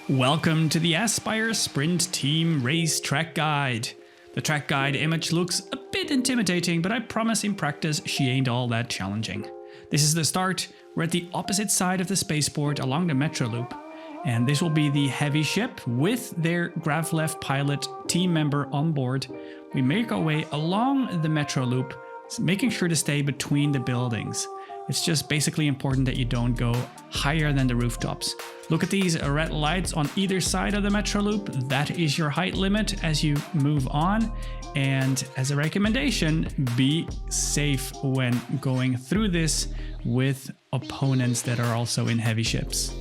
Welcome to the Aspire Sprint Team Race Track Guide. The track guide image looks a bit intimidating, but I promise in practice she ain't all that challenging. This is the start. We're at the opposite side of the spaceport along the Metro Loop. And this will be the heavy ship with their Gravlev pilot team member on board. We make our way along the Metro Loop, making sure to stay between the buildings. It's just basically important that you don't go higher than the rooftops. Look at these red lights on either side of the Metro Loop. That is your height limit as you move on. And as a recommendation, be safe when going through this with opponents that are also in heavy ships.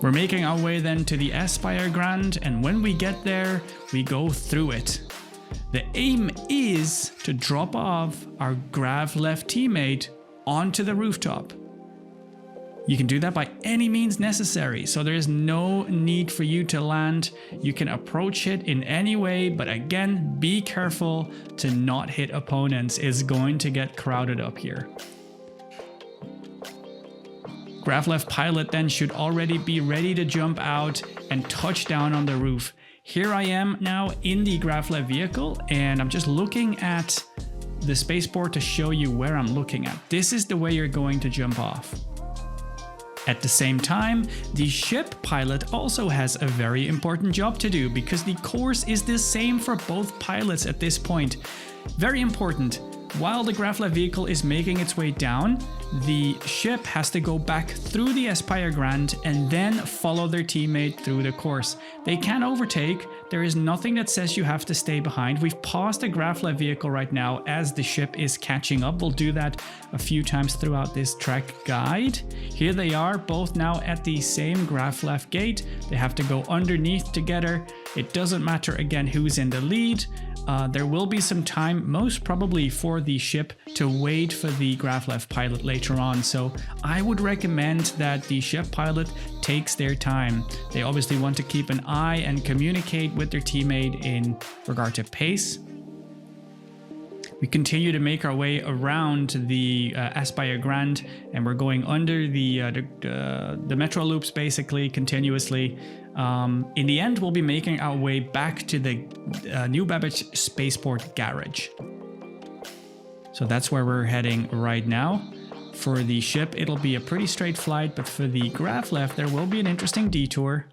We're making our way then to the Aspire Grand, and when we get there, we go through it. The aim is to drop off our Gravlev teammate onto the rooftop. You can do that by any means necessary, so there is no need for you to land. You can approach it in any way, but again, be careful to not hit opponents. It's going to get crowded up here. Gravlev pilot then should already be ready to jump out and touch down on the roof. Here I am now in the Gravlev vehicle, and I'm just looking at the spaceport to show you where I'm looking at. This is the way you're going to jump off. At the same time, the ship pilot also has a very important job to do because the course is the same for both pilots at this point. Very important. While the Gravlev vehicle is making its way down, the ship has to go back through the Aspire Grand and then follow their teammate through the course. They can overtake. There is nothing that says you have to stay behind. We've paused the Gravlev vehicle right now as the ship is catching up. We'll do that a few times throughout this track guide. Here they are, both now at the same Gravlev gate. They have to go underneath together. It doesn't matter again who's in the lead. There will be some time, most probably for the ship, to wait for the Gravlev pilot later on. So I would recommend that the ship pilot takes their time. They obviously want to keep an eye and communicate with their teammate in regard to pace. We continue to make our way around the Aspire Grand, and we're going under the Metro Loops basically continuously. In the end, we'll be making our way back to the New Babbage Spaceport Garage. So that's where we're heading right now. For the ship, it'll be a pretty straight flight, but for the Gravlev, there will be an interesting detour.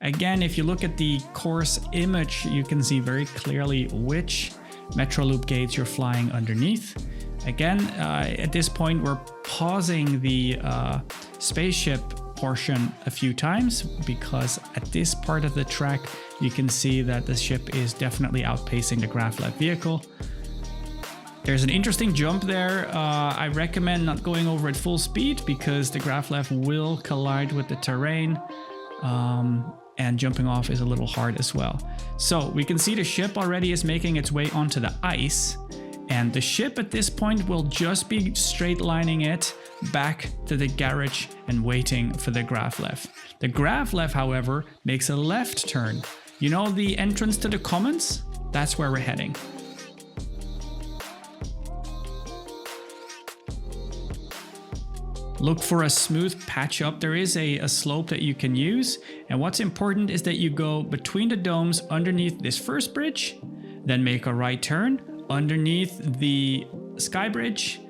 Again, if you look at the course image, you can see very clearly which Metro Loop gates you're flying underneath. Again, at this point, we're pausing the spaceship portion a few times because at this part of the track, you can see that the ship is definitely outpacing the Gravlev vehicle. There's an interesting jump there. I recommend not going over at full speed because the Gravlev will collide with the terrain. And jumping off is a little hard as well. So we can see the ship already is making its way onto the ice, and the ship at this point will just be straight lining it back to the garage and waiting for the Gravlev. The Gravlev, however, makes a left turn. You know the entrance to the Commons? That's where we're heading. Look for a smooth patch up. There is a slope that you can use. And what's important is that you go between the domes underneath this first bridge, then make a right turn underneath the sky bridge,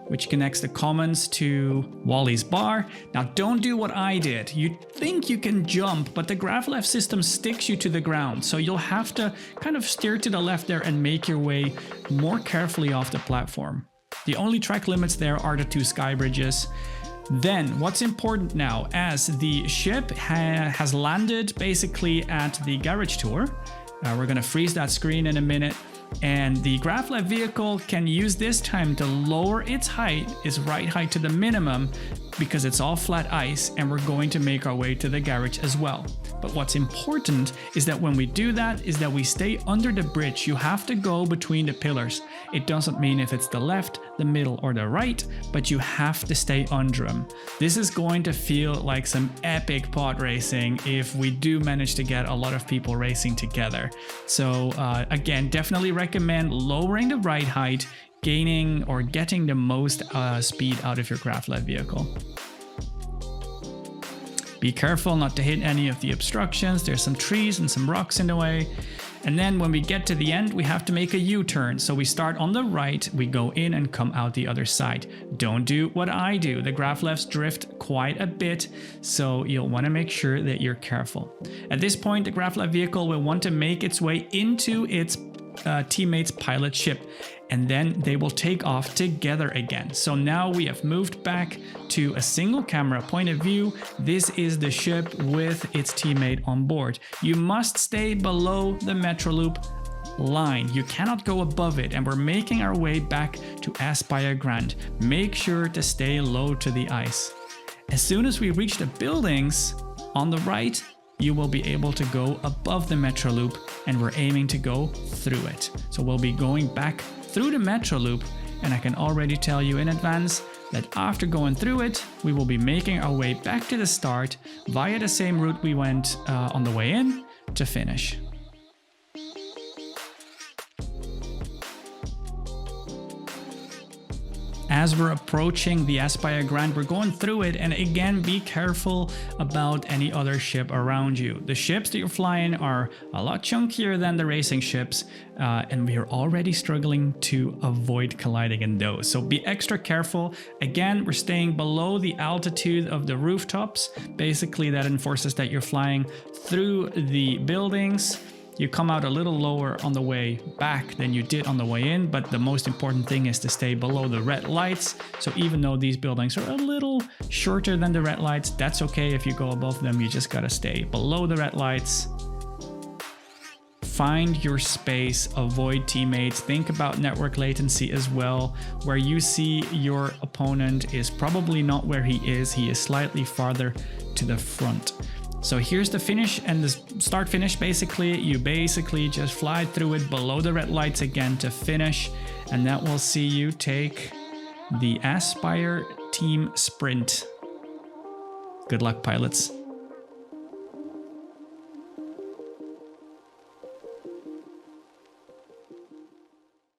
which connects the Commons to Wally's Bar. Now don't do what I did. You think you can jump, but the Gravlev system sticks you to the ground. So you'll have to kind of steer to the left there and make your way more carefully off the platform. The only track limits there are the two sky bridges. Then what's important now, as the ship has landed basically at the garage tour, we're going to freeze that screen in a minute, and the Gravlev vehicle can use this time to lower its height, its right height to the minimum, because it's all flat ice, and we're going to make our way to the garage as well. But what's important is that when we do that, is that we stay under the bridge. You have to go between the pillars. It doesn't mean if it's the left, the middle, or the right, but you have to stay under them. This is going to feel like some epic pod racing if we do manage to get a lot of people racing together. So again, definitely recommend lowering the right height, gaining or getting the most speed out of your Gravlev vehicle. Be careful not to hit any of the obstructions. There's some trees and some rocks in the way. And then when we get to the end, we have to make a U-turn. So we start on the right, we go in and come out the other side. Don't do what I do. The graph lefts drift quite a bit, so you'll want to make sure that you're careful. At this point, the graph left vehicle will want to make its way into its teammate's pilot ship, and then they will take off together again. So now we have moved back to a single camera point of view. This is the ship with its teammate on board. You must stay below the Metro Loop line. You cannot go above it, and we're making our way back to Aspire Grand. Make sure to stay low to the ice. As soon as we reach the buildings on the right, you will be able to go above the Metro Loop, and we're aiming to go through it. So we'll be going back through the Metro Loop, and I can already tell you in advance that after going through it, we will be making our way back to the start via the same route we went on the way in to finish. As we're approaching the Aspire Grand, we're going through it, and again, be careful about any other ship around you. The ships that you're flying are a lot chunkier than the racing ships, and we are already struggling to avoid colliding in those. So be extra careful. Again, we're staying below the altitude of the rooftops. Basically, that enforces that you're flying through the buildings. You come out a little lower on the way back than you did on the way in, but the most important thing is to stay below the red lights. So even though these buildings are a little shorter than the red lights, that's okay. If you go above them, you just gotta stay below the red lights. Find your space, avoid teammates, think about network latency as well. Where you see your opponent is probably not where he is slightly farther to the front. So here's the finish and the start finish. Basically, you basically just fly through it below the red lights again to finish, and that will see you take the Aspire Team Sprint. Good luck, pilots.